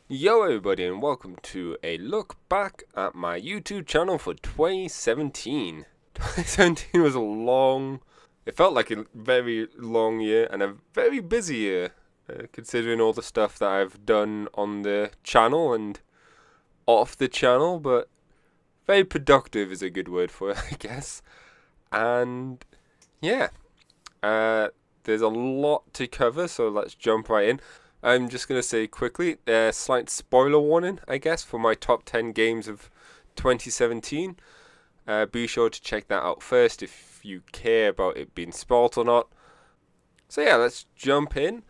Yo everybody and welcome to a look back at my YouTube channel for 2017. 2017 was it felt like a very long year and a very busy year, considering all the stuff that I've done on the channel and off the channel, but very productive is a good word for it, I guess. And yeah, there's a lot to cover, so let's jump right in. I'm just going to say quickly, slight spoiler warning, I guess, for my top 10 games of 2017. Be sure to check that out first if you care about it being spoiled or not. So yeah, let's jump in.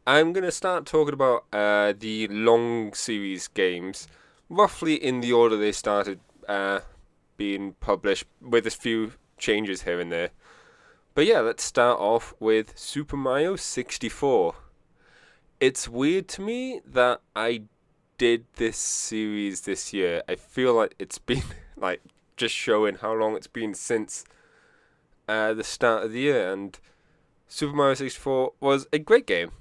I'm going to start talking about the long series games, roughly in the order they started being published, with a few changes here and there. But yeah, let's start off with Super Mario 64. It's weird to me that I did this series this year. I feel like it's been like just showing how long it's been since the start of the year, and Super Mario 64 was a great game.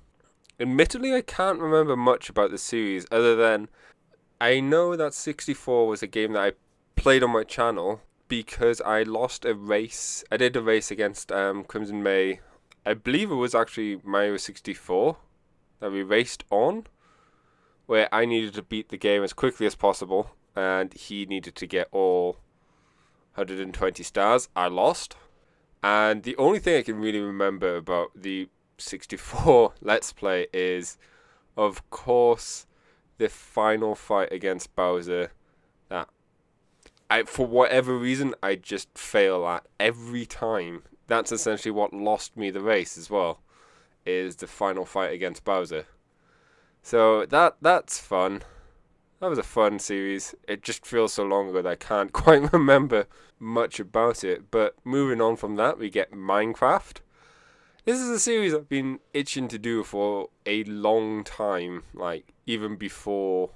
Admittedly, I can't remember much about the series other than I know that 64 was a game that I played on my channel because I lost a race. I did a race against Crimson May. I believe it was actually Mario 64 that we raced on, where I needed to beat the game as quickly as possible, and he needed to get all 120 stars. I lost, and the only thing I can really remember about the 64 Let's Play is, of course, the final fight against Bowser that for whatever reason, I just fail at every time. That's essentially what lost me the race as well, is the final fight against Bowser. So that's fun. That was a fun series. It just feels so long ago that I can't quite remember much about it. But moving on from that, we get Minecraft. This is a series I've been itching to do for a long time, like even before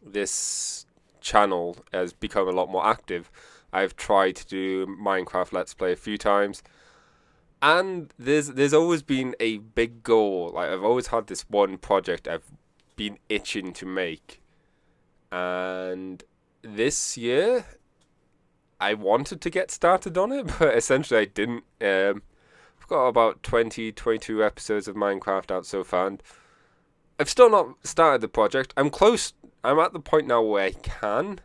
this channel has become a lot more active. I've tried to do Minecraft Let's Play a few times. And there's always been a big goal. Like, I've always had this one project I've been itching to make. And this year, I wanted to get started on it, but essentially I didn't. I've got about 22 episodes of Minecraft out so far, and I've still not started the project. I'm close. I'm at the point now where I can.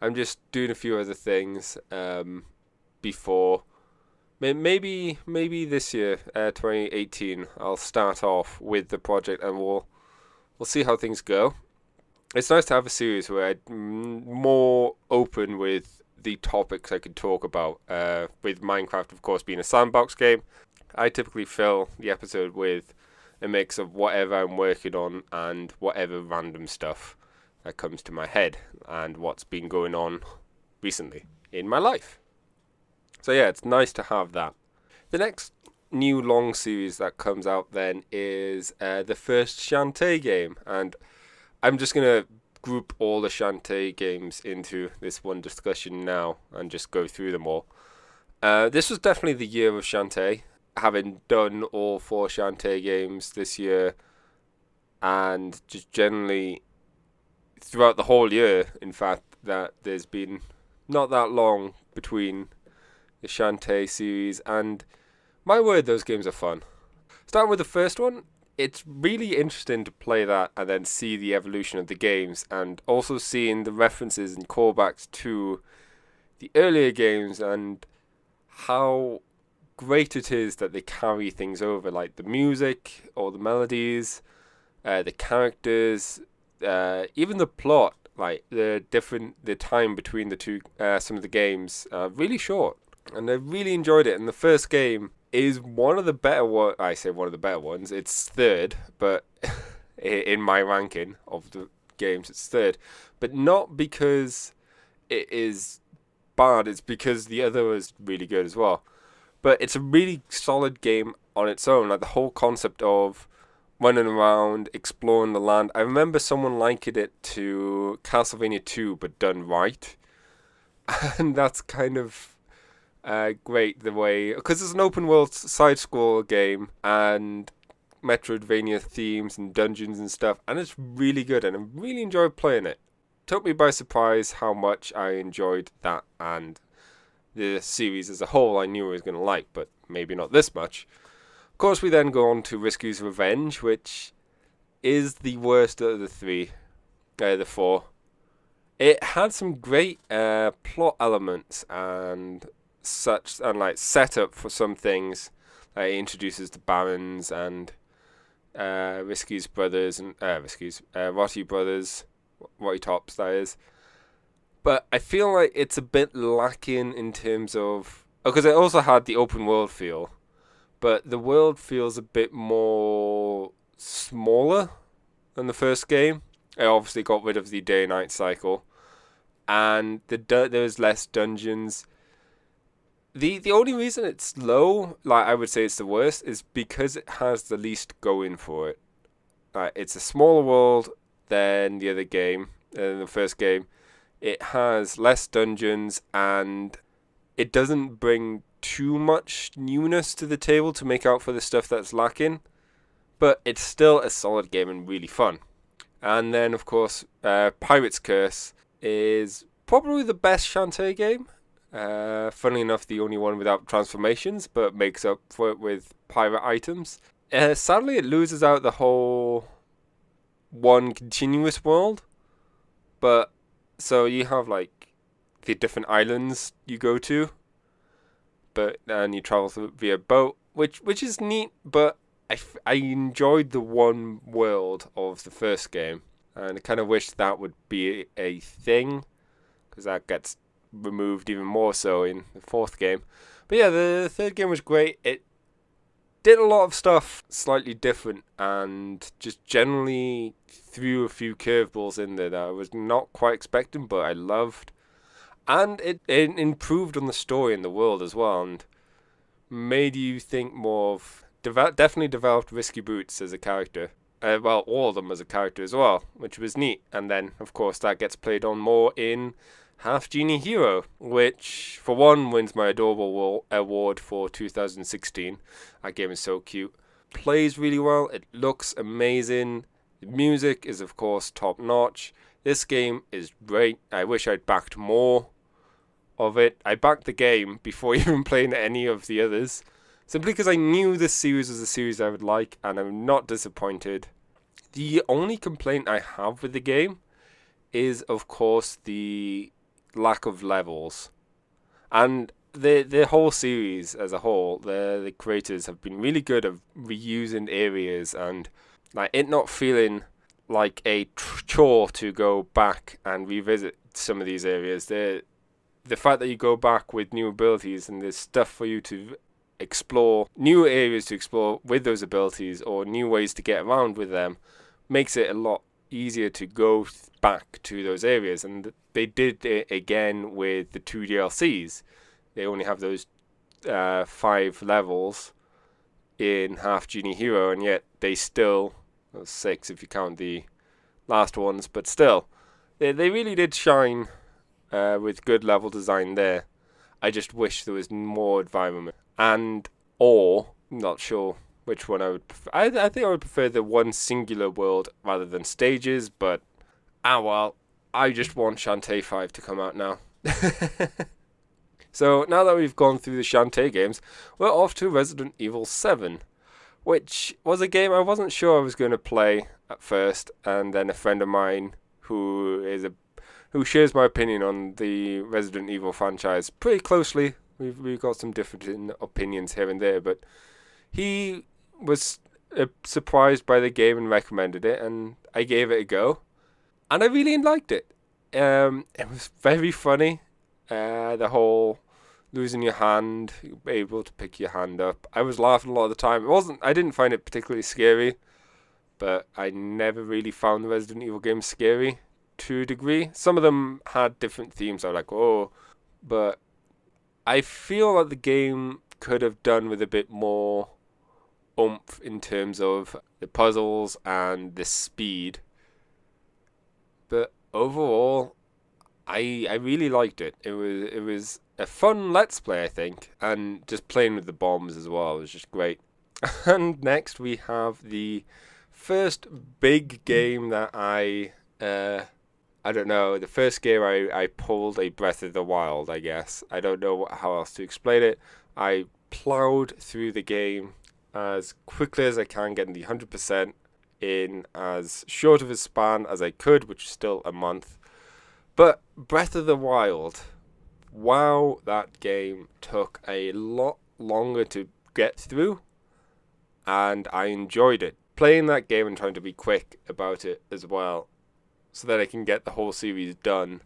I'm just doing a few other things before. Maybe this year, 2018, I'll start off with the project and we'll see how things go. It's nice to have a series where I'm more open with the topics I could talk about. With Minecraft, of course, being a sandbox game, I typically fill the episode with a mix of whatever I'm working on and whatever random stuff that comes to my head and what's been going on recently in my life. So yeah, it's nice to have that. The next new long series that comes out then is the first Shantae game, and I'm just going to group all the Shantae games into this one discussion now and just go through them all. This was definitely the year of Shantae, having done all 4 Shantae games this year, and just generally throughout the whole year, in fact, that there's been not that long between the Shantae series, and my word, those games are fun. Starting with the first one, it's really interesting to play that and then see the evolution of the games, and also seeing the references and callbacks to the earlier games and how great it is that they carry things over, like the music or the melodies, the characters, even the plot, like the time between the two, some of the games, really short. And I really enjoyed it. And the first game is one of the better ones. I say one of the better ones. It's third, but in my ranking of the games, it's third. But not because it is bad. It's because the other was really good as well. But it's a really solid game on its own. Like the whole concept of running around, exploring the land. I remember someone likened it to Castlevania 2, but done right. And that's kind of great the way, because it's an open world side scroll game, and Metroidvania themes and dungeons and stuff, and it's really good, and I really enjoyed playing it. Took me by surprise how much I enjoyed that, and the series as a whole I knew I was going to like, but maybe not this much. Of course, we then go on to Risku's Revenge, which is the worst of the four. It had some great plot elements and such, and like setup for some things. It introduces the Barons and Risky's brothers and Rotty brothers, Rotty Tops, that is. But I feel like it's a bit lacking in terms of, because it also had the open world feel, but the world feels a bit more smaller than the first game. It obviously got rid of the day and night cycle, and there's less dungeons. The only reason it's low, like I would say it's the worst, is because it has the least going for it. It's a smaller world than the other game, than the first game. It has less dungeons, and it doesn't bring too much newness to the table to make out for the stuff that's lacking. But it's still a solid game and really fun. And then, of course, Pirate's Curse is probably the best Shantae game. Funnily enough, the only one without transformations, but makes up for it with pirate items. Sadly, it loses out the whole one continuous world. But, so you have like the different islands you go to, and you travel via boat, which is neat, but I enjoyed the one world of the first game, and I kind of wish that would be a thing, because that gets removed even more so in the fourth game. But yeah, the third game was great. It did a lot of stuff slightly different, and just generally threw a few curveballs in there that I was not quite expecting, but I loved. And it improved on the story and the world as well, and made you think more of... definitely developed Risky Boots as a character. Well, all of them as a character as well, which was neat. And then, of course, that gets played on more in Half Genie Hero, which, for one, wins my Adorable Award for 2016. That game is so cute. Plays really well. It looks amazing. The music is, of course, top-notch. This game is great. I wish I'd backed more of it. I backed the game before even playing any of the others, simply because I knew this series was a series I would like, and I'm not disappointed. The only complaint I have with the game is, of course, the lack of levels. And the whole series as a whole, the creators have been really good at reusing areas, and like it not feeling like a chore to go back and revisit some of these areas. The fact that you go back with new abilities and there's stuff for you to explore, new areas to explore with those abilities, or new ways to get around with them, makes it a lot easier to go back to those areas. And they did it again with the 2 DLCs. They only have those 5 levels in Half Genie Hero, and yet they still, well, 6 if you count the last ones, but still, they really did shine with good level design there. I just wish there was more environment, or not sure which one I would prefer. I think I would prefer the one singular world rather than stages, but well, I just want Shantae 5 to come out now. So now that we've gone through the Shantae games, we're off to Resident Evil 7, which was a game I wasn't sure I was going to play at first, and then a friend of mine who shares my opinion on the Resident Evil franchise pretty closely. We've got some different opinions here and there, but he was surprised by the game and recommended it, and I gave it a go, and I really liked it. It was very funny. The whole losing your hand, able to pick your hand up. I was laughing a lot of the time. I didn't find it particularly scary, but I never really found the Resident Evil games scary to a degree. Some of them had different themes. I was like, oh, but I feel like the game could have done with a bit more oomph in terms of the puzzles and the speed. But overall, I really liked it. It was a fun Let's Play, I think, and just playing with the bombs as well was just great. And next we have the first big game that I don't know, the first game I pulled a Breath of the Wild, I guess. I don't know how else to explain it. I plowed through the game as quickly as I can, getting the 100% in as short of a span as I could, which is still a month. But Breath of the Wild, wow, that game took a lot longer to get through, and I enjoyed it. Playing that game and trying to be quick about it as well, so that I can get the whole series done,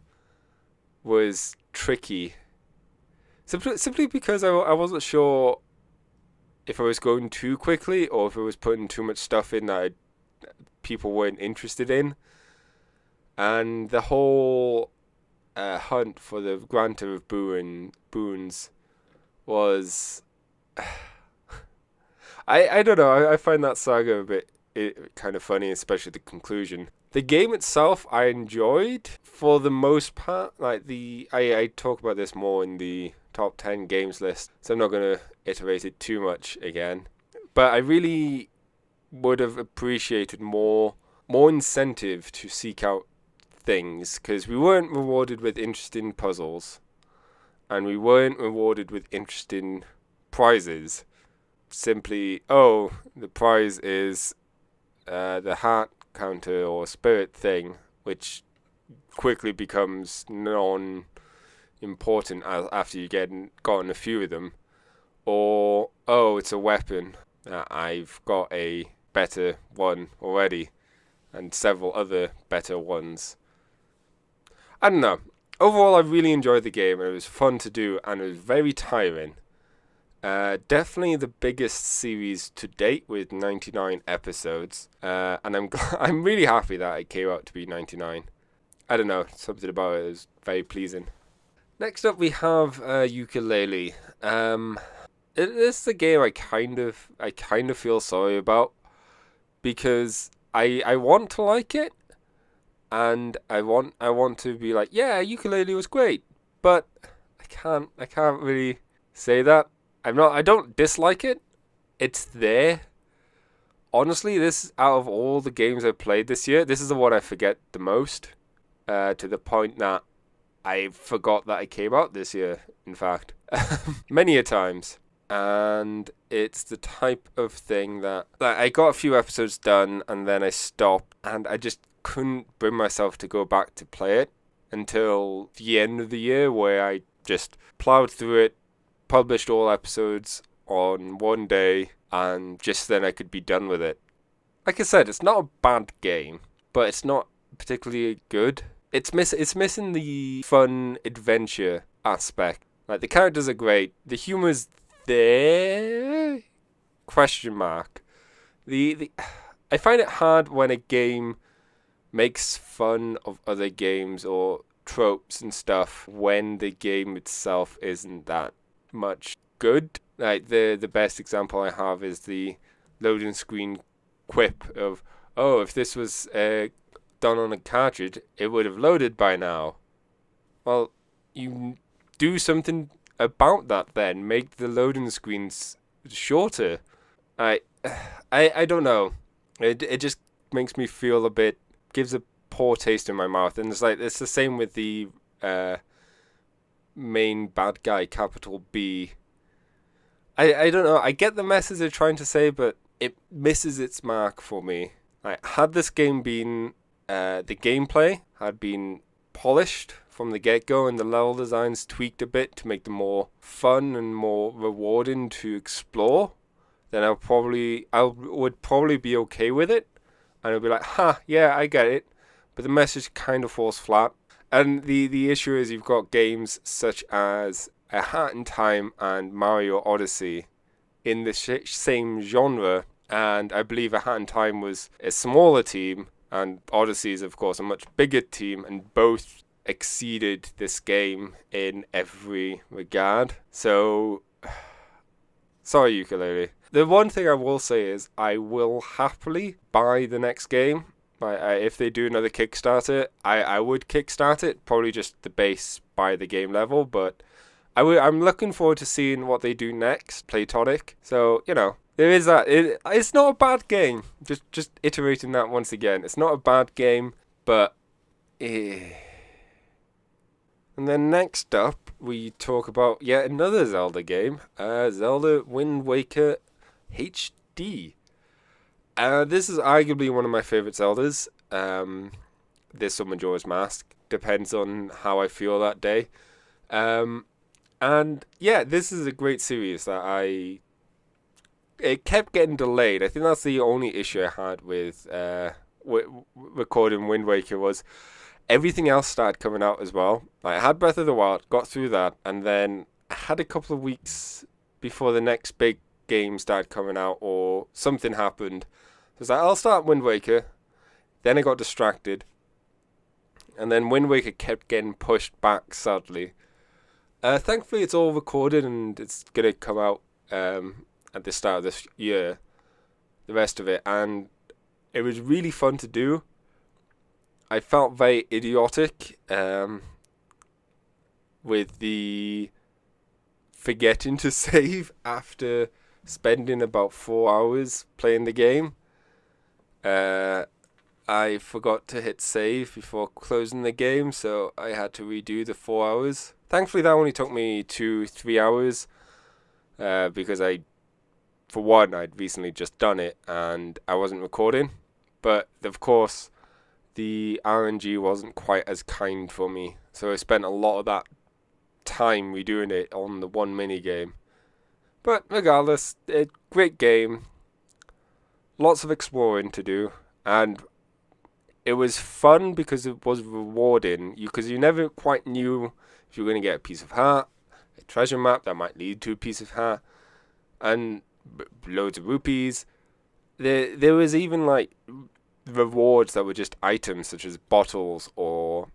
was tricky. Simply because I wasn't sure if I was going too quickly or if I was putting too much stuff in that people weren't interested in. And the whole hunt for the grantor of boons was... I don't know, I find that saga a bit kind of funny, especially the conclusion. The game itself I enjoyed for the most part. I talk about this more in the top 10 games list, so I'm not going to iterate it too much again. But I really would have appreciated more incentive to seek out things, because we weren't rewarded with interesting puzzles, and we weren't rewarded with interesting prizes. Simply, oh, the prize is the heart counter or spirit thing, which quickly becomes non-important after you gotten a few of them. Or, oh, it's a weapon. I've got a better one already, and several other better ones. I don't know. Overall, I really enjoyed the game, and it was fun to do, and it was very tiring. Definitely the biggest series to date with 99 episodes, and I'm really happy that it came out to be 99. I don't know, something about it is very pleasing. Next up we have Ukulele. It is the game I kind of feel sorry about, because I want to like it, and I want to be like, yeah, Ukulele was great, but I can't really say that. I don't dislike it. It's there. Honestly, this, out of all the games I've played this year, this is the one I forget the most. To the point that I forgot that it came out this year, in fact. Many a times. And it's the type of thing that I got a few episodes done and then I stopped, and I just couldn't bring myself to go back to play it until the end of the year, where I just plowed through it, published all episodes on one day, and just then I could be done with it. Like I said, it's not a bad game, but it's not particularly good. It's missing the fun adventure aspect. Like, the characters are great, the humor's there? Question mark. I find it hard when a game makes fun of other games or tropes and stuff when the game itself isn't that much good. Like, the best example I have is the loading screen quip of, oh, if this was done on a cartridge, it would have loaded by now. Well, you do something about that then. Make the loading screens shorter. I don't know. It just makes me feel a bit, gives a poor taste in my mouth. And it's the same with the main bad guy, capital B. I don't know. I get the message they're trying to say, but it misses its mark for me. Like, had this game been the gameplay had been polished from the get-go and the level designs tweaked a bit to make them more fun and more rewarding to explore, then I would probably be okay with it, and I'd be like, ha, yeah, I get it, but the message kind of falls flat. And the issue is, you've got games such as A Hat in Time and Mario Odyssey in the same genre, and I believe A Hat in Time was a smaller team, and Odyssey is, of course, a much bigger team, and both exceeded this game in every regard. So, sorry, Ukulele. The one thing I will say is, I will happily buy the next game. If they do another Kickstarter, I would kickstart it, probably just the base by the game level, but I'm looking forward to seeing what they do next, Playtonic. So, There is that. It's not a bad game. Just iterating that once again. It's not a bad game, but And then next up, we talk about yet another Zelda game, Zelda Wind Waker HD. This is arguably one of my favorite Zeldas. There's some Majora's Mask. Depends on how I feel that day. And yeah, this is a great series that it kept getting delayed. I think that's the only issue I had with recording Wind Waker was everything else started coming out as well. I had Breath of the Wild, got through that, and then I had a couple of weeks before the next big game started coming out or something happened. So I was like, I'll start Wind Waker. Then I got distracted. And then Wind Waker kept getting pushed back, sadly. Thankfully, it's all recorded and it's going to come out at the start of this year. The rest of it. And it was really fun to do. I felt very idiotic with the forgetting to save after spending about 4 hours playing the game. I forgot to hit save before closing the game, so I had to redo the 4 hours. Thankfully, that only took me 2-3 hours because I'd recently just done it and I wasn't recording. But of course, the RNG wasn't quite as kind for me, so I spent a lot of that time redoing it on the one mini game. But regardless, a great game, lots of exploring to do, and it was fun because it was rewarding. Because you never quite knew if you were going to get a piece of heart, a treasure map that might lead to a piece of heart, and loads of rupees. There was even like rewards that were just items such as bottles or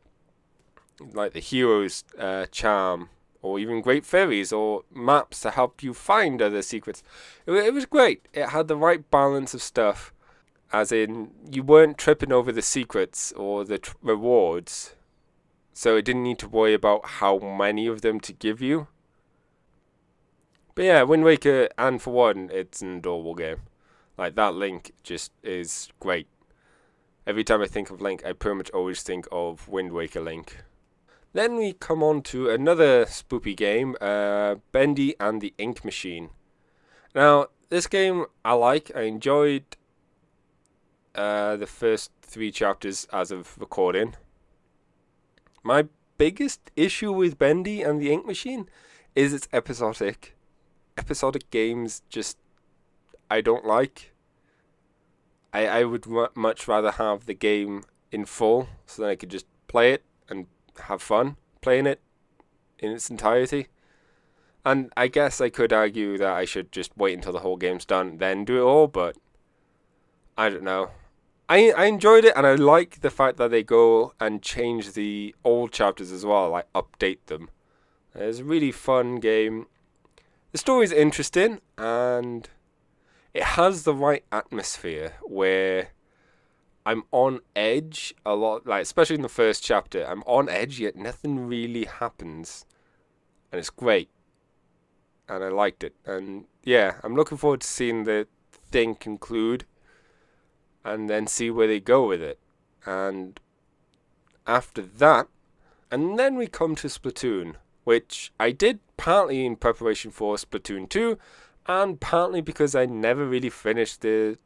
like the hero's charm or even great fairies or maps to help you find other secrets. It was great. It had the right balance of stuff, as in you weren't tripping over the secrets or the rewards, so it didn't need to worry about how many of them to give you. But yeah, Wind Waker, and for one, it's an adorable game. Like, that Link just is great. Every time I think of Link, I pretty much always think of Wind Waker Link. Then we come on to another spoopy game, Bendy and the Ink Machine. Now, this game I enjoyed the first 3 chapters as of recording. My biggest issue with Bendy and the Ink Machine is it's episodic. Episodic games just, I don't like. I would much rather have the game in full so that I could just play it and have fun playing it in its entirety. And I guess I could argue that I should just wait until the whole game's done, then do it all, but I don't know. I enjoyed it, and I like the fact that they go and change the old chapters as well, like update them. It's a really fun game. The story's interesting, and it has the right atmosphere where I'm on edge a lot, like especially in the first chapter. I'm on edge, yet nothing really happens, and it's great. And I liked it, and yeah, I'm looking forward to seeing the thing conclude, and then see where they go with it. And after that, and then we come to Splatoon, which I did partly in preparation for Splatoon 2, and partly because I never really finished the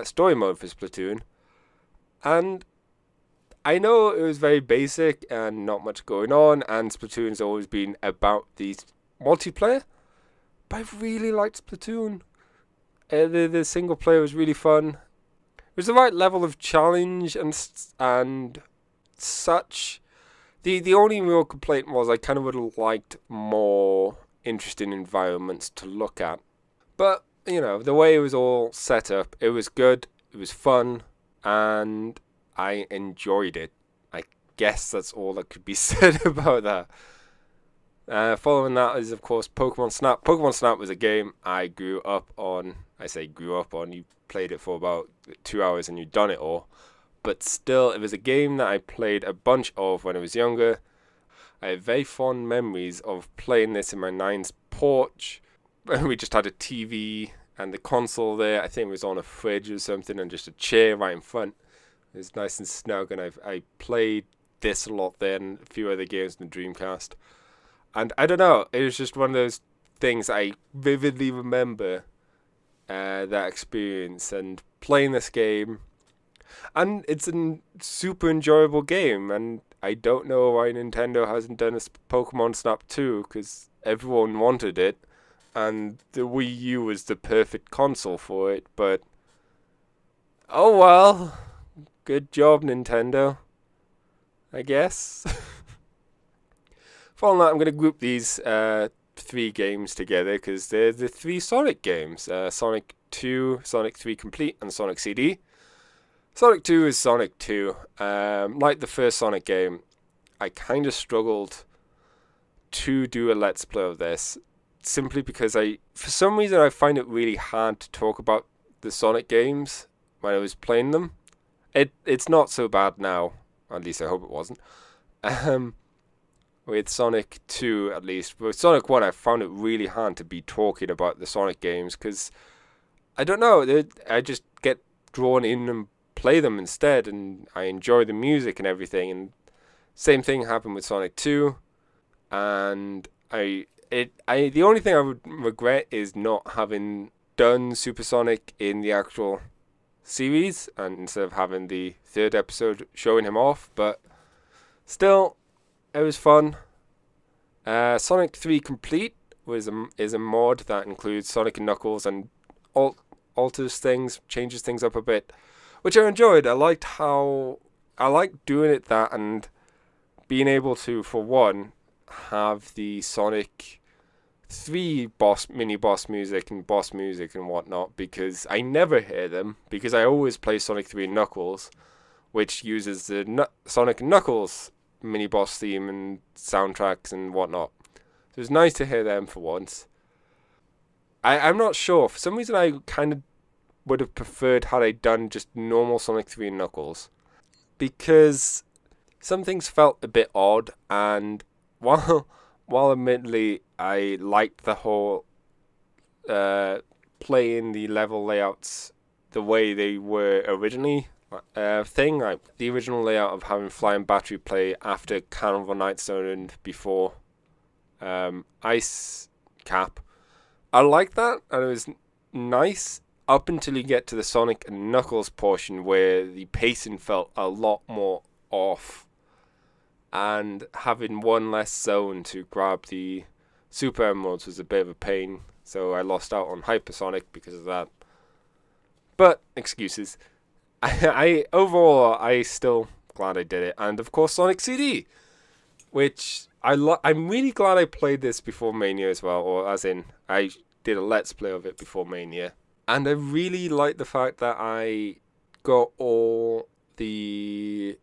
story mode for Splatoon. And I know it was very basic and not much going on, and Splatoon's always been about the multiplayer, but I really liked Splatoon. The single player was really fun. It was the right level of challenge and such. The only real complaint was I kind of would have liked more interesting environments to look at. But, you know, the way it was all set up, it was good, it was fun, and I enjoyed it. I guess that's all that could be said about that. Following that is, of course, Pokemon Snap. Pokemon Snap was a game I grew up on. I say grew up on. You played it for about 2 hours and you'd done it all. But still, it was a game that I played a bunch of when I was younger. I have very fond memories of playing this in my nan's porch. We just had a TV and the console there, I think it was on a fridge or something, and just a chair right in front. It was nice and snug, and I played this a lot there and a few other games in the Dreamcast. And I don't know, it was just one of those things I vividly remember that experience and playing this game. And it's a super enjoyable game, and I don't know why Nintendo hasn't done a Pokemon Snap 2, because everyone wanted it, and the Wii U was the perfect console for it, but oh well. Good job, Nintendo, I guess. Following that, I'm going to group these three games together because they're the three Sonic games. Sonic 2, Sonic 3 Complete, and Sonic CD. Sonic 2 is Sonic 2. Like the first Sonic game, I kind of struggled to do a Let's Play of this, simply because for some reason, I find it really hard to talk about the Sonic games when I was playing them. It's not so bad now, at least I hope it wasn't. With Sonic 2, at least. With Sonic 1, I found it really hard to be talking about the Sonic games, because, I don't know, I just get drawn in and play them instead, and I enjoy the music and everything, and same thing happened with Sonic 2, and the only thing I would regret is not having done Supersonic in the actual series, and instead of having the third episode showing him off, but still, it was fun. Sonic 3 Complete is a mod that includes Sonic and Knuckles and alters things, changes things up a bit, which I enjoyed. I liked doing it that, and being able to, for one, have the Sonic 3 mini boss music and whatnot, because I never hear them, because I always play Sonic 3 and Knuckles, which uses the Sonic and Knuckles mini boss theme and soundtracks and whatnot. So it's nice to hear them for once. I'm not sure. For some reason, I kind of would have preferred had I done just normal Sonic 3 and Knuckles, because some things felt a bit odd, and while admittedly I liked the whole playing the level layouts the way they were originally thing, like the original layout of having Flying Battery play after Carnival Night Zone and before Ice Cap. I liked that, and it was nice up until you get to the Sonic and Knuckles portion, where the pacing felt a lot more off, and having one less zone to grab the Super Emeralds was a bit of a pain, so I lost out on Hypersonic because of that. But excuses. Overall, I still glad I did it. And of course, Sonic CD, which I'm really glad I played this before Mania as well, or as in I did a Let's Play of it before Mania. And I really like the fact that I got all the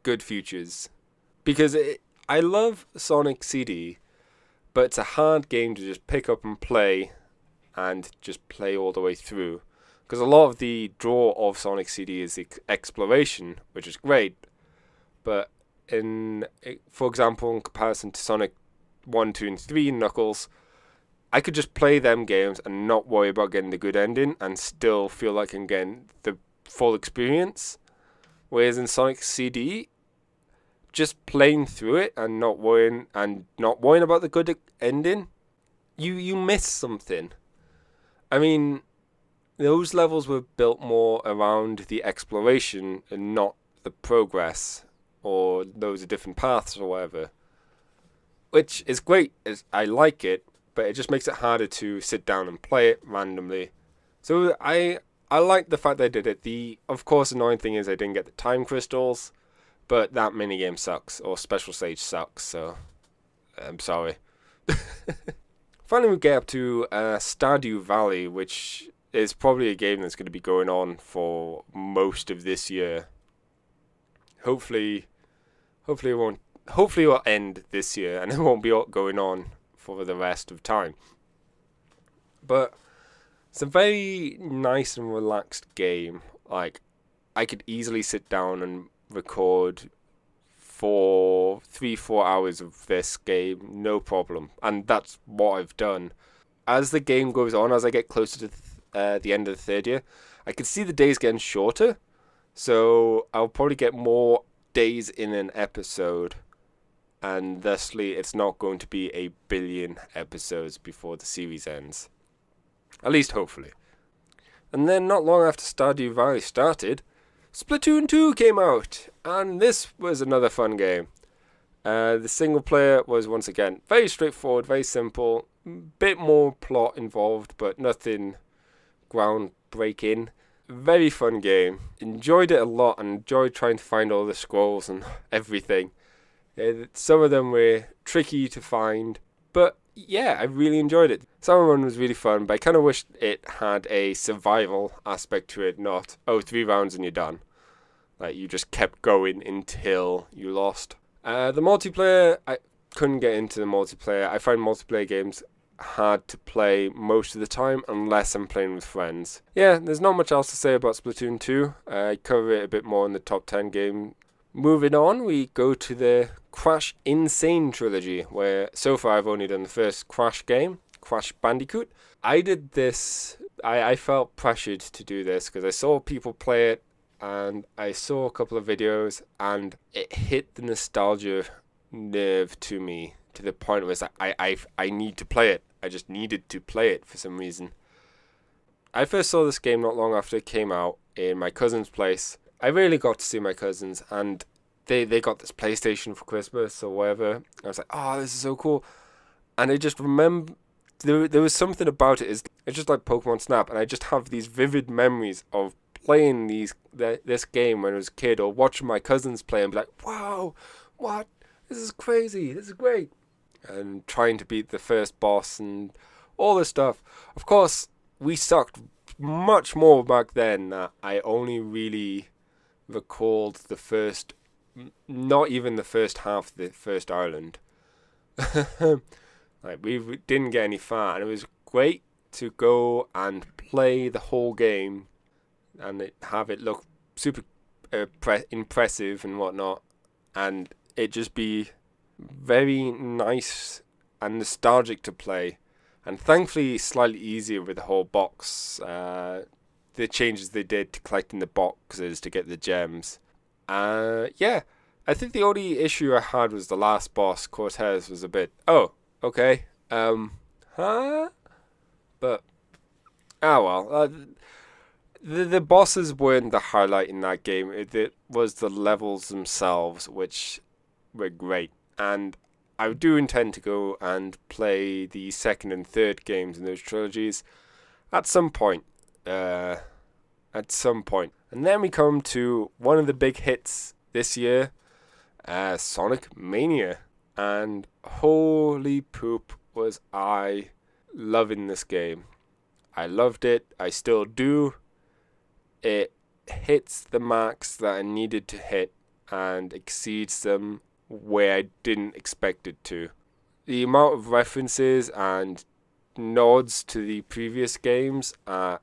good features, because I love Sonic CD, but it's a hard game to just pick up and play all the way through. Because a lot of the draw of Sonic CD is exploration, which is great. But for example, in comparison to Sonic 1, 2, and 3 Knuckles, I could just play them games and not worry about getting the good ending and still feel like I'm getting the full experience. Whereas in Sonic CD, just playing through it and not worrying about the good ending, you miss something. I mean, those levels were built more around the exploration and not the progress, or those are different paths or whatever. Which is great, I like it, but it just makes it harder to sit down and play it randomly. So I like the fact that I did it. Of course, annoying thing is I didn't get the time crystals, but that minigame sucks, or special stage sucks, so I'm sorry. Finally, we get up to Stardew Valley, which is probably a game that's going to be going on for most of this year. Hopefully it will end this year, and it won't be going on for the rest of time. But it's a very nice and relaxed game. Like, I could easily sit down and record for 3-4 hours of this game, no problem. And that's what I've done. As the game goes on, as I get closer to the end of the third year, I could see the days getting shorter. So I'll probably get more days in an episode. And thusly, it's not going to be a billion episodes before the series ends. At least, hopefully. And then, not long after Stardew Valley started, Splatoon 2 came out. And this was another fun game. The single player was, once again, very straightforward, very simple. Bit more plot involved, but nothing groundbreaking. Very fun game. Enjoyed it a lot and enjoyed trying to find all the scrolls and everything. Some of them were tricky to find, but yeah, I really enjoyed it. Some of them was really fun, but I kind of wished it had a survival aspect to it, not, 3 rounds and you're done. Like, you just kept going until you lost. The multiplayer, I couldn't get into the multiplayer. I find multiplayer games hard to play most of the time unless I'm playing with friends. Yeah, there's not much else to say about Splatoon 2. I cover it a bit more in the top 10 game. Moving on, we go to the Crash Insane trilogy, where so far I've only done the first Crash game, Crash Bandicoot. I did this, I felt pressured to do this because I saw people play it and I saw a couple of videos and it hit the nostalgia nerve to me to the point where it's like, I need to play it. I just needed to play it for some reason. I first saw this game not long after it came out in my cousin's place. I really got to see my cousins, and they got this PlayStation for Christmas or whatever. I was like, oh, this is so cool. And I just remember, there was something about it. It's just like Pokemon Snap, and I just have these vivid memories of playing this game when I was a kid, or watching my cousins play and be like, wow, what? This is crazy. This is great. And trying to beat the first boss and all this stuff. Of course, we sucked much more back then. I only really recalled the first, not even the first half of the first island. Like, we didn't get any far, and it was great to go and play the whole game and have it look super impressive and whatnot, and it just be very nice and nostalgic to play, and thankfully slightly easier with the whole box. The changes they did to collecting the boxes to get the gems. Yeah, I think the only issue I had was the last boss, Cortez, was a bit, okay, huh? But, well, the bosses weren't the highlight in that game. It was the levels themselves, which were great. And I do intend to go and play the second and third games in those trilogies at some point. And then we come to one of the big hits this year, Sonic Mania. And holy poop was I loving this game. I loved it. I still do. It hits the marks that I needed to hit and exceeds them where I didn't expect it to. The amount of references and nods to the previous games are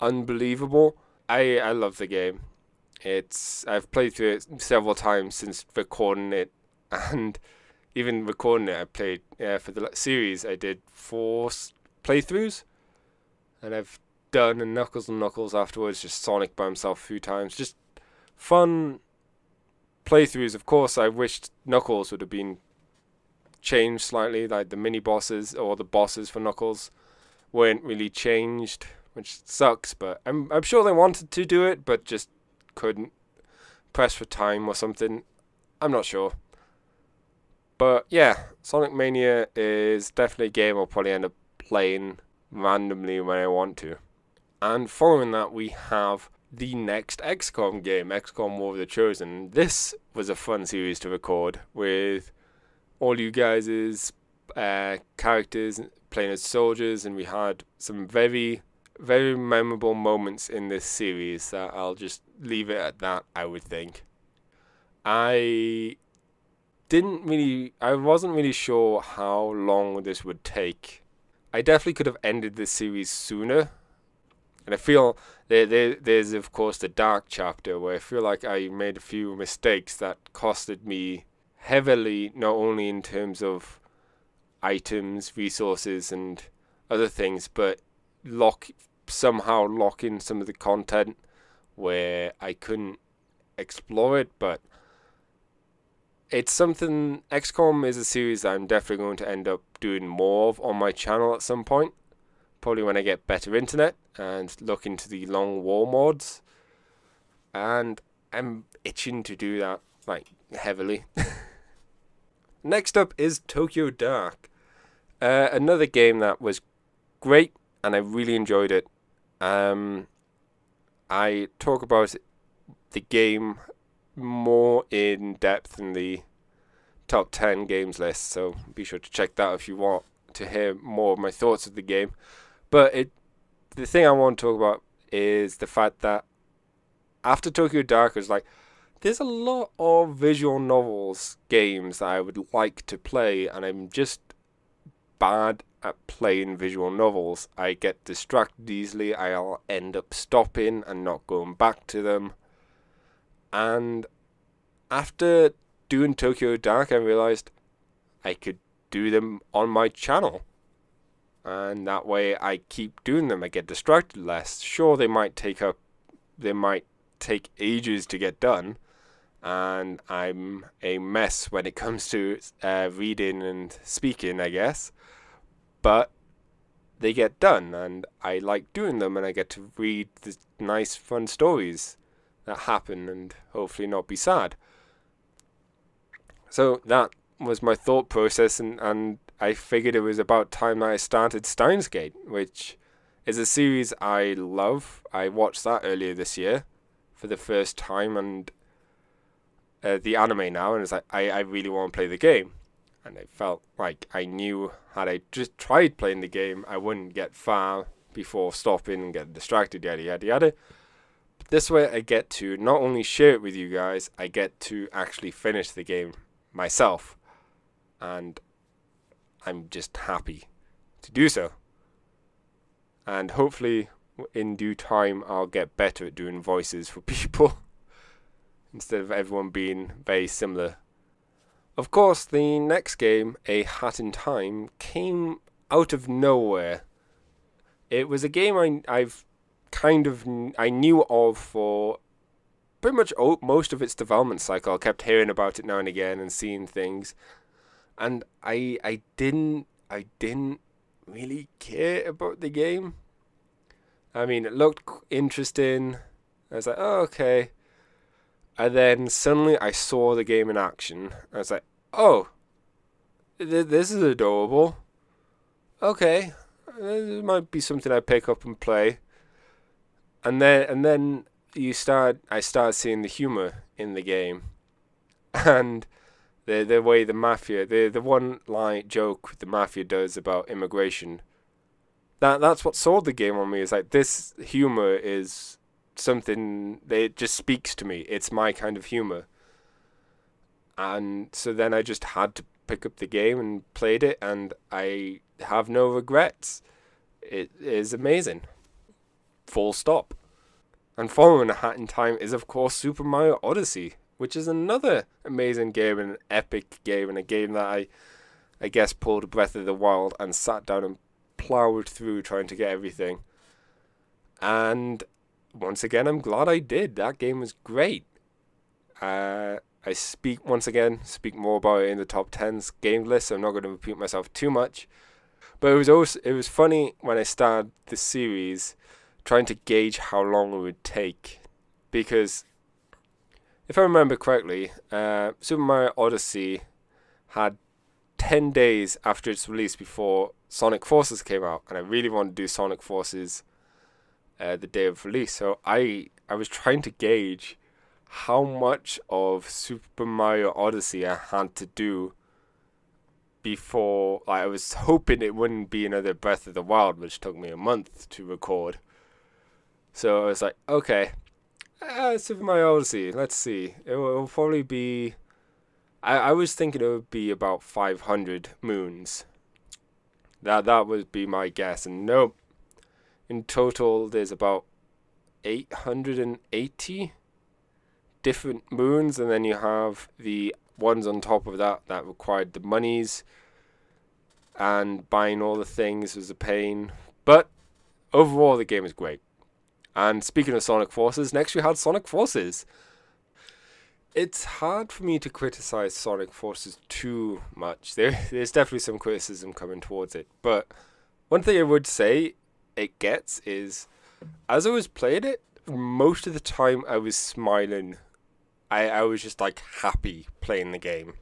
unbelievable. I love the game. I've played through it several times since recording it, and even recording it, I played for the series. I did 4 playthroughs, and I've done a Knuckles and Knuckles afterwards, just Sonic by himself a few times. Just fun playthroughs. Of course, I wished Knuckles would have been changed slightly, like the mini bosses or the bosses for Knuckles weren't really changed, which sucks, but I'm sure they wanted to do it, but just couldn't. Press for time or something. I'm not sure. But yeah, Sonic Mania is definitely a game I'll probably end up playing randomly when I want to. And following that, we have the next XCOM game, XCOM War of the Chosen. This was a fun series to record with all you guys' characters playing as soldiers, and we had some very, very memorable moments in this series that I'll just leave it at that, I would think. I wasn't really sure how long this would take. I definitely could have ended this series sooner. And I feel there's, of course, the dark chapter where I feel like I made a few mistakes that costed me heavily, not only in terms of items, resources, and other things, but somehow lock in some of the content where I couldn't explore it, but it's something. XCOM is a series that I'm definitely going to end up doing more of on my channel at some point. Probably when I get better internet and look into the long war mods. And I'm itching to do that, like, heavily. Next up is Tokyo Dark. Another game that was great and I really enjoyed it. I talk about the game more in depth in the top 10 games list, so be sure to check that if you want to hear more of my thoughts of the game. But the thing I want to talk about is the fact that after Tokyo Dark, I was like, there's a lot of visual novels games that I would like to play, and I'm just bad at playing visual novels. I get distracted easily. I'll end up stopping and not going back to them. And after doing Tokyo Dark, I realized I could do them on my channel. And that way I keep doing them. I get distracted less. Sure, they might take ages to get done. And I'm a mess when it comes to reading and speaking, I guess. But they get done, and I like doing them, and I get to read the nice, fun stories that happen and hopefully not be sad. So that was my thought process, and I figured it was about time that I started Steins Gate, which is a series I love. I watched that earlier this year for the first time, and the anime now, and it's like, I really want to play the game. And I felt like I knew had I just tried playing the game, I wouldn't get far before stopping and getting distracted, yada yada yada. But this way I get to not only share it with you guys, I get to actually finish the game myself. And I'm just happy to do so. And hopefully in due time I'll get better at doing voices for people instead of everyone being very similar. Of course, the next game, A Hat in Time, came out of nowhere. It was a game I knew of for pretty much most of its development cycle. I kept hearing about it now and again and seeing things, and I didn't really care about the game. I mean, it looked interesting. I was like, oh, okay. And then suddenly I saw the game in action. I was like, oh, this is adorable. Okay, this might be something I pick up and play. And then I started seeing the humor in the game, and the way the mafia, the one line joke the mafia does about immigration. That's what sold the game on me. Is like, this humor is something that it just speaks to me. It's my kind of humor. And so then I just had to pick up the game and played it, and I have no regrets. It is amazing. Full stop. And following A Hat in Time is, of course, Super Mario Odyssey, which is another amazing game and an epic game, and a game that I guess pulled Breath of the Wild and sat down and plowed through trying to get everything. And once again, I'm glad I did. That game was great. I speak more about it in the top 10s game list, so I'm not going to repeat myself too much. But it was funny when I started the series, trying to gauge how long it would take, because if I remember correctly, Super Mario Odyssey had 10 days after its release before Sonic Forces came out, and I really wanted to do Sonic Forces the day of release. So I was trying to gauge how much of Super Mario Odyssey I had to do before. Like, I was hoping it wouldn't be another Breath of the Wild, which took me a month to record. So I was like, okay, Super Mario Odyssey, let's see. It will probably be... I was thinking it would be about 500 moons. That would be my guess, and nope. In total, there's about 880 different moons, and then you have the ones on top of that required the monies, and buying all the things was a pain. But overall, the game is great. And speaking of Sonic Forces, next we had Sonic Forces. It's hard for me to criticize Sonic Forces too much. There's definitely some criticism coming towards it. But one thing I would say it gets is, as I was playing it, most of the time I was smiling. I was just like happy playing the game.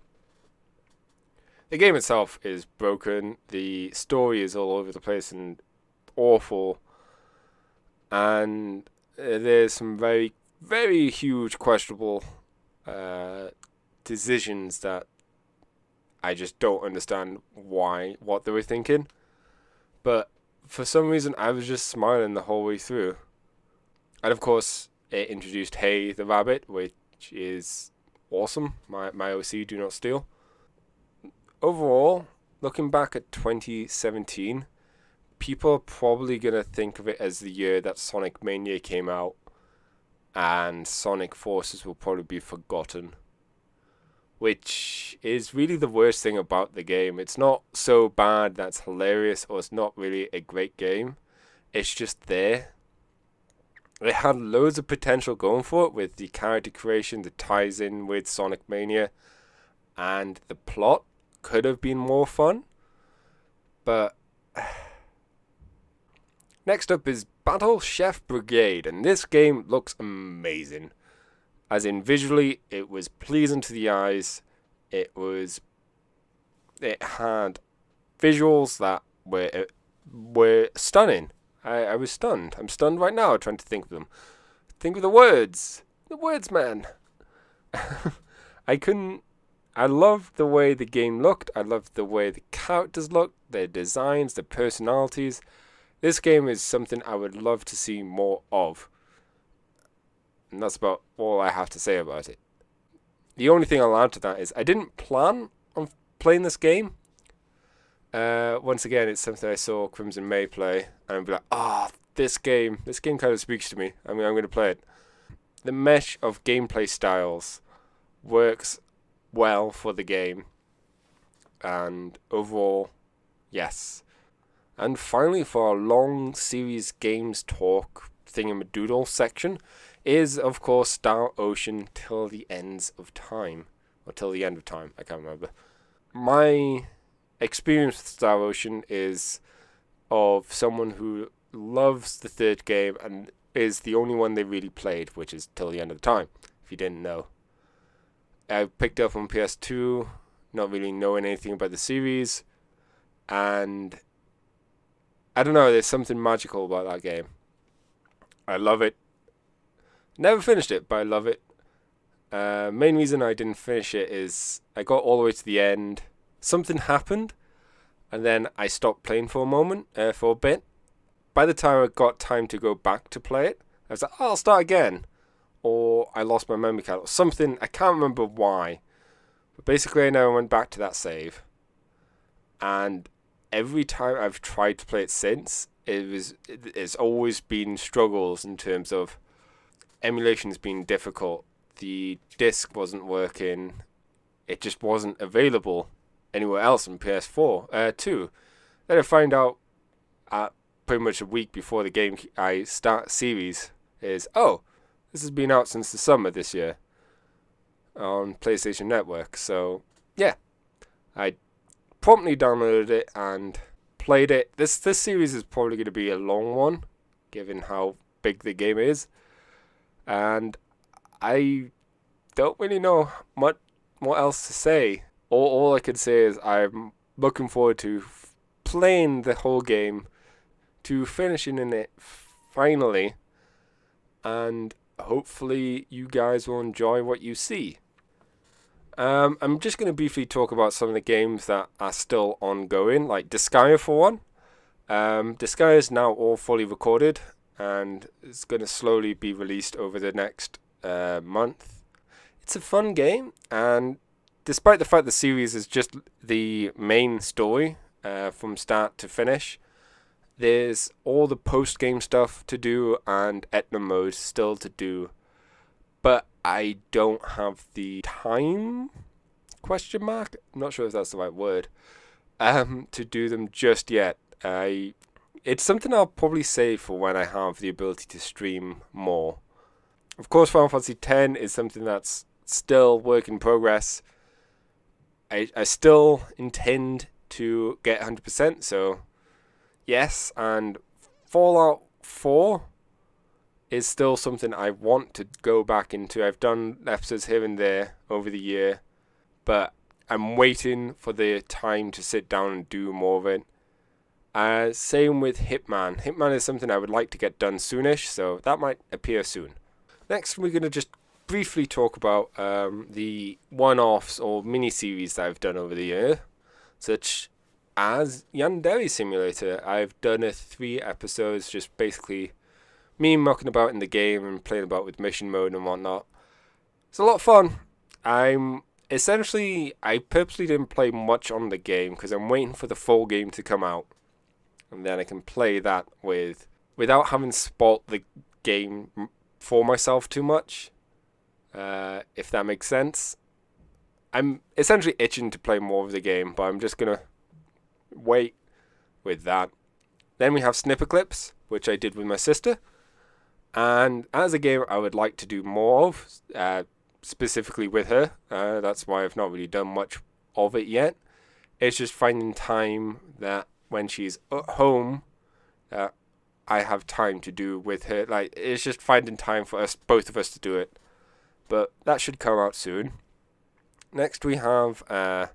The game itself is broken. The story is all over the place and awful. And there's some very, very huge questionable decisions that I just don't understand what they were thinking. But for some reason, I was just smiling the whole way through. And of course, it introduced Hey the Rabbit, which is awesome. My OC, Do Not Steal. Overall, looking back at 2017, people are probably going to think of it as the year that Sonic Mania came out, and Sonic Forces will probably be forgotten. Which is really the worst thing about the game. It's not so bad that's hilarious, or it's not really a great game. It's just there. It had loads of potential going for it with the character creation that ties in with Sonic Mania, and the plot could have been more fun. But next up is Battle Chef Brigade, and this game looks amazing. As in, visually, it was pleasing to the eyes. It had visuals that were stunning. I was stunned. I'm stunned right now trying to think of them. Think of the words. The words, man. I loved the way the game looked. I loved the way the characters looked, their designs, their personalities. This game is something I would love to see more of. And that's about all I have to say about it. The only thing I'll add to that is I didn't plan on playing this game. Once again, it's something I saw Crimson May play, and I'm like, this game kind of speaks to me. I mean, I'm going to play it. The mesh of gameplay styles works well for the game, and overall, yes. And finally, for our long series games talk thingamadoodle section, is of course Star Ocean Till the Ends of Time, or Till the End of Time, I can't remember. My experience with Star Ocean is of someone who loves the third game and is the only one they really played, which is Till the End of Time, if you didn't know. I picked up on PS2, not really knowing anything about the series, and I don't know, there's something magical about that game. I love it. Never finished it, but I love it. Main reason I didn't finish it is I got all the way to the end. Something happened, and then I stopped playing for a bit. By the time I got time to go back to play it, I was like, I'll start again. Or I lost my memory card or something. I can't remember why. But basically, I never went back to that save. And every time I've tried to play it since, it's always been struggles in terms of emulation's been difficult. The disc wasn't working. It just wasn't available anywhere else on PS4 too. Then I find out pretty much a week before the game I start series is, this has been out since the summer this year on PlayStation Network. So yeah, I promptly downloaded it and played it. This series is probably going to be a long one, given how big the game is, and I don't really know what else to say. All I can say is I'm looking forward to playing the whole game, to finishing in it finally, and hopefully you guys will enjoy what you see. I'm just going to briefly talk about some of the games that are still ongoing, like Disgaea for one. Disgaea is now all fully recorded, and it's going to slowly be released over the next month. It's a fun game, and despite the fact the series is just the main story from start to finish, there's all the post-game stuff to do and Etna mode still to do. But I don't have the time, ? I'm not sure if that's the right word, to do them just yet. It's something I'll probably save for when I have the ability to stream more. Of course, Final Fantasy X is something that's still work in progress. I still intend to get 100%, so yes, and Fallout 4 is still something I want to go back into. I've done episodes here and there over the year, but I'm waiting for the time to sit down and do more of it. Same with Hitman. Hitman is something I would like to get done soonish, so that might appear soon. Next, we're going to just briefly talk about the one-offs or mini-series that I've done over the year, such as Yandere Simulator. I've done 3 episodes, just basically me mucking about in the game and playing about with mission mode and whatnot. It's a lot of fun. I purposely didn't play much on the game because I'm waiting for the full game to come out, and then I can play that without having spoilt the game for myself too much, if that makes sense. I'm essentially itching to play more of the game, but I'm just gonna wait with that. Then we have Snipper Clips, which I did with my sister, and as a game I would like to do more of, specifically with her. That's why I've not really done much of it yet. It's just finding time that when she's at home, I have time to do with her. Like, it's just finding time for us, both of us, to do it. But that should come out soon. Next we have the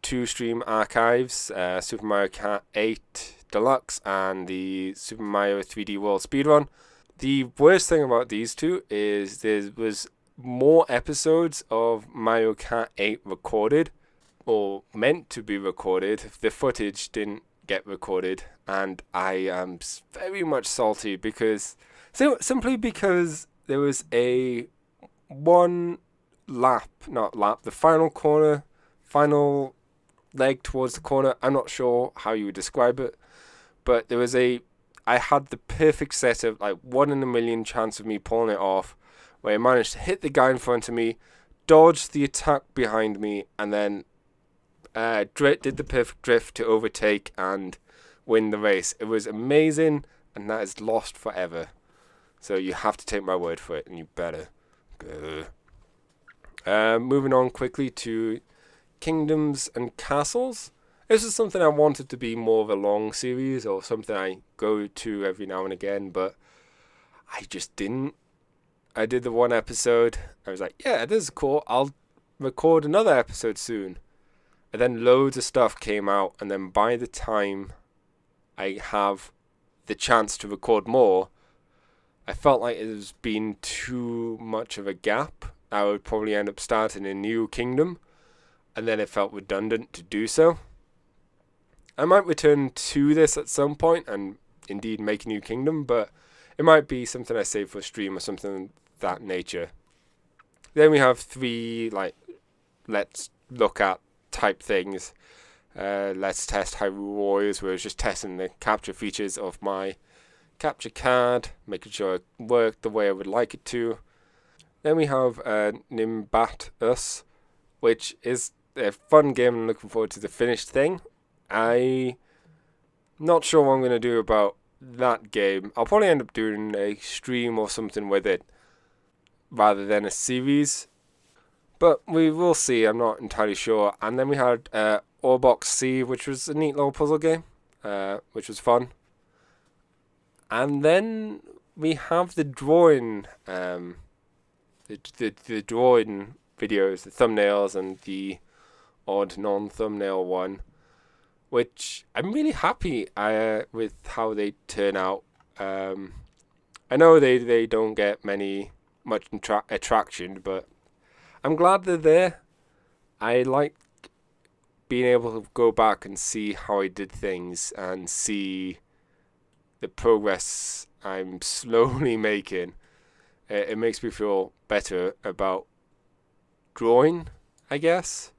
2 stream archives, Super Mario Kart 8 Deluxe and the Super Mario 3D World Speedrun. The worst thing about these 2 is there was more episodes of Mario Kart 8 recorded, or meant to be recorded. The footage didn't get recorded, and I am very much salty simply because there was the final leg towards the corner. I'm not sure how you would describe it, but I had the perfect setup, like 1 in a million chance of me pulling it off, where I managed to hit the guy in front of me, dodge the attack behind me, and then did the perfect drift to overtake and win the race. It was amazing, and that is lost forever. So you have to take my word for it, and you better. Moving on quickly to Kingdoms and Castles. This is something I wanted to be more of a long series, or something I go to every now and again, but I just didn't. I did the 1 episode. I was like, yeah, this is cool. I'll record another episode soon. And then loads of stuff came out, and then by the time I have the chance to record more, I felt like it was been too much of a gap. I would probably end up starting a new kingdom, and then it felt redundant to do so. I might return to this at some point and indeed make a new kingdom, but it might be something I save for a stream or something of that nature. Then we have 3 let's look at type things. Let's test Hyrule Warriors, where it's just testing the capture features of my capture card, making sure it worked the way I would like it to. Then we have Nimbat Us, which is a fun game. I'm looking forward to the finished thing. I'm not sure what I'm going to do about that game. I'll probably end up doing a stream or something with it rather than a series, but we will see. I'm not entirely sure. And then we had Orbox C, which was a neat little puzzle game, which was fun. And then we have the drawing, the drawing videos, the thumbnails, and the odd non-thumbnail one, which I'm really happy with how they turn out. I know they don't get much attraction, but I'm glad they're there. I like being able to go back and see how I did things and see the progress I'm slowly making. It makes me feel better about drawing, I guess,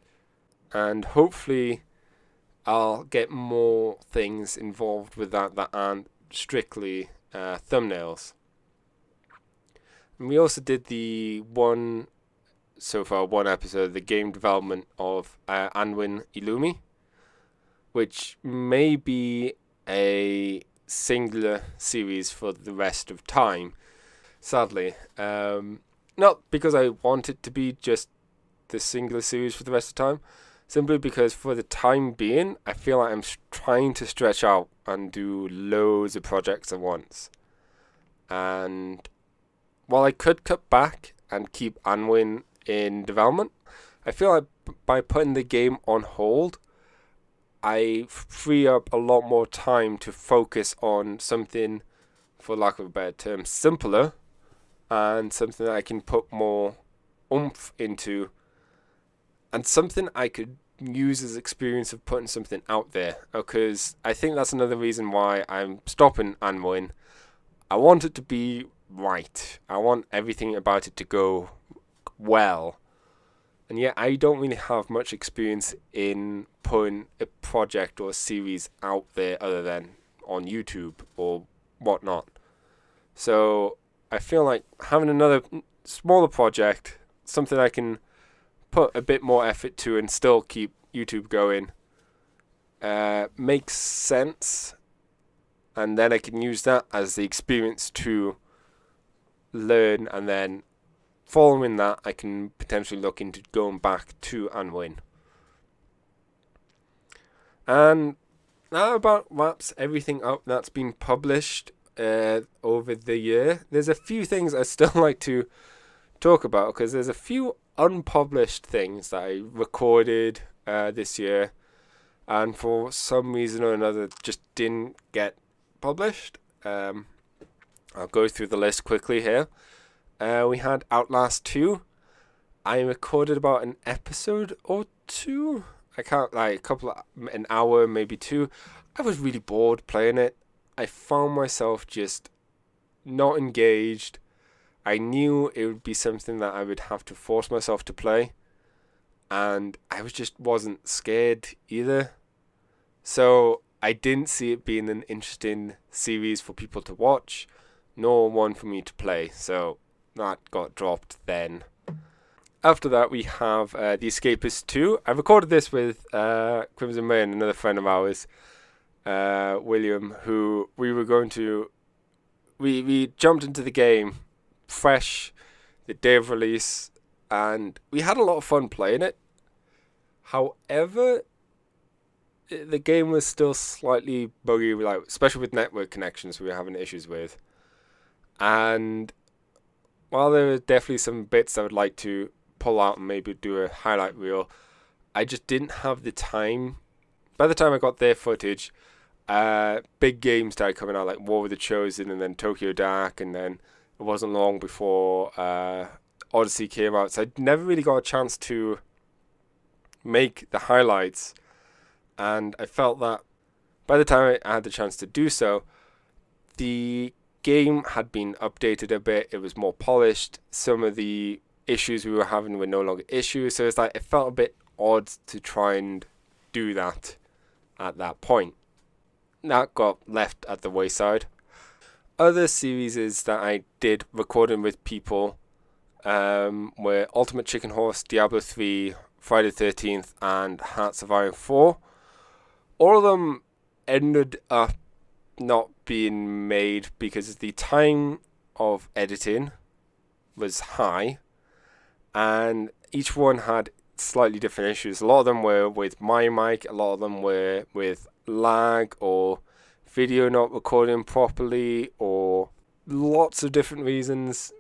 and hopefully I'll get more things involved with that aren't strictly thumbnails. And we also did one episode, the game development of Anwin Illumi, which may be a singular series for the rest of time. Sadly, not because I want it to be just the singular series for the rest of time, simply because for the time being, I feel like I'm trying to stretch out and do loads of projects at once. And while I could cut back and keep Anwin in development, I feel like by putting the game on hold, I free up a lot more time to focus on something, for lack of a better term, simpler, and something that I can put more oomph into, and something I could use as experience of putting something out there. Because I think that's another reason why I'm stopping Anmoin. I want it to be right. I want everything about it to go well. And yet I don't really have much experience in putting a project or a series out there other than on YouTube or whatnot. So I feel like having another smaller project, something I can put a bit more effort to and still keep YouTube going, makes sense. And then I can use that as the experience to learn, and then following that, I can potentially look into going back to Anwin. And that about wraps everything up that's been published over the year. There's a few things I still like to talk about, because there's a few unpublished things that I recorded this year, and for some reason or another just didn't get published. I'll go through the list quickly here. We had Outlast 2. I recorded about an episode or two. I can't, like, an hour, maybe two. I was really bored playing it. I found myself just not engaged. I knew it would be something that I would have to force myself to play, and I wasn't scared either. So I didn't see it being an interesting series for people to watch, nor one for me to play. So that got dropped then. After that, we have The Escapist 2. I recorded this with Crimson Rain, another friend of ours, William, who we jumped into the game fresh the day of release, and we had a lot of fun playing it. However, the game was still slightly buggy, like, especially with network connections we were having issues with. And while there were definitely some bits I would like to pull out and maybe do a highlight reel, I just didn't have the time. By the time I got their footage, big games started coming out, like War with the Chosen and then Tokyo Dark, and then it wasn't long before Odyssey came out, so I never really got a chance to make the highlights. And I felt that by the time I had the chance to do so, the game had been updated a bit. It was more polished. Some of the issues we were having were no longer issues, so it's like it felt a bit odd to try and do that at that point. That got left at the wayside. Other series that I did recording with people were Ultimate Chicken Horse, Diablo 3, Friday the 13th, and Hearts of Iron 4. All of them ended up not being made because the time of editing was high, and each one had slightly different issues. A lot of them were with my mic, a lot of them were with lag or video not recording properly, or lots of different reasons.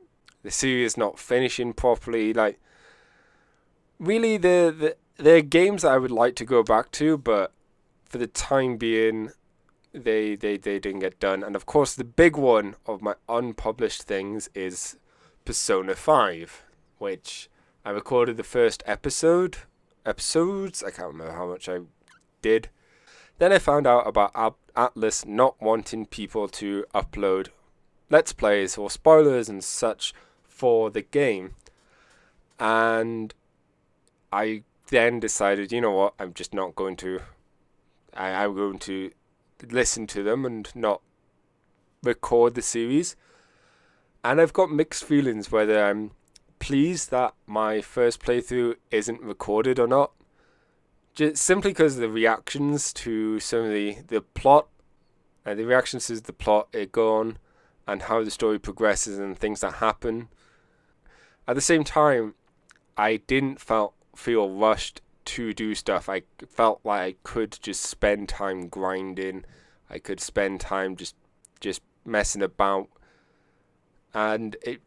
The series not finishing properly. Like, really, they're games that I would like to go back to, but for the time being, they didn't get done. And of course, the big one of my unpublished things is Persona 5, which I recorded the first episodes. I can't remember how much I did. Then I found out about Atlas not wanting people to upload Let's Plays or spoilers and such for the game. And I then decided, you know what, I'm just not going to. I'm going to listen to them and not record the series. And I've got mixed feelings whether I'm pleased that my first playthrough isn't recorded or not. Just simply because of the reactions to some of the plot The reactions to the plot go on, and how the story progresses and things that happen. At the same time, I didn't feel rushed to do stuff. I felt like I could just spend time grinding. I could spend time just messing about, and it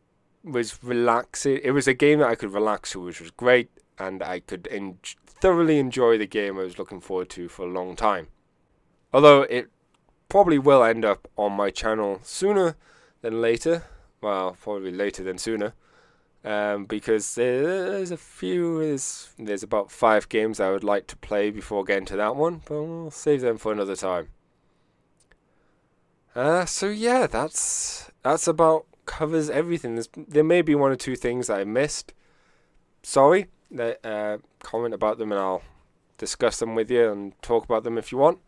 was relaxing. It was a game that I could relax to, which was great, and I could thoroughly enjoy the game I was looking forward to for a long time. Although it probably will end up on my channel sooner than later. Well, probably later than sooner. Because there's about 5 games I would like to play before getting to that one, but we'll save them for another time. So yeah, that's about covers everything. There may be 1 or 2 things that I missed. Sorry. Comment about them and I'll discuss them with you and talk about them if you want.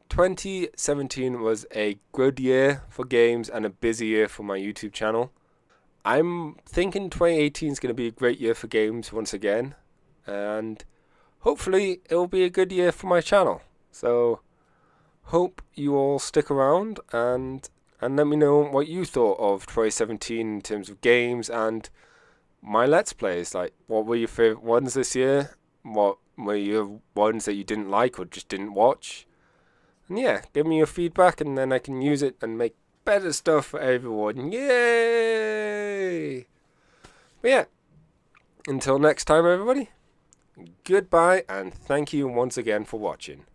2017 was a good year for games and a busy year for my YouTube channel. I'm thinking 2018 is going to be a great year for games once again, and hopefully it will be a good year for my channel. So hope you all stick around and let me know what you thought of 2017 in terms of games and my Let's Plays. Like, what were your favourite ones this year? What were your ones that you didn't like or just didn't watch? And yeah, give me your feedback and then I can use it and make better stuff for everyone. Yay! But yeah, until next time everybody, goodbye and thank you once again for watching.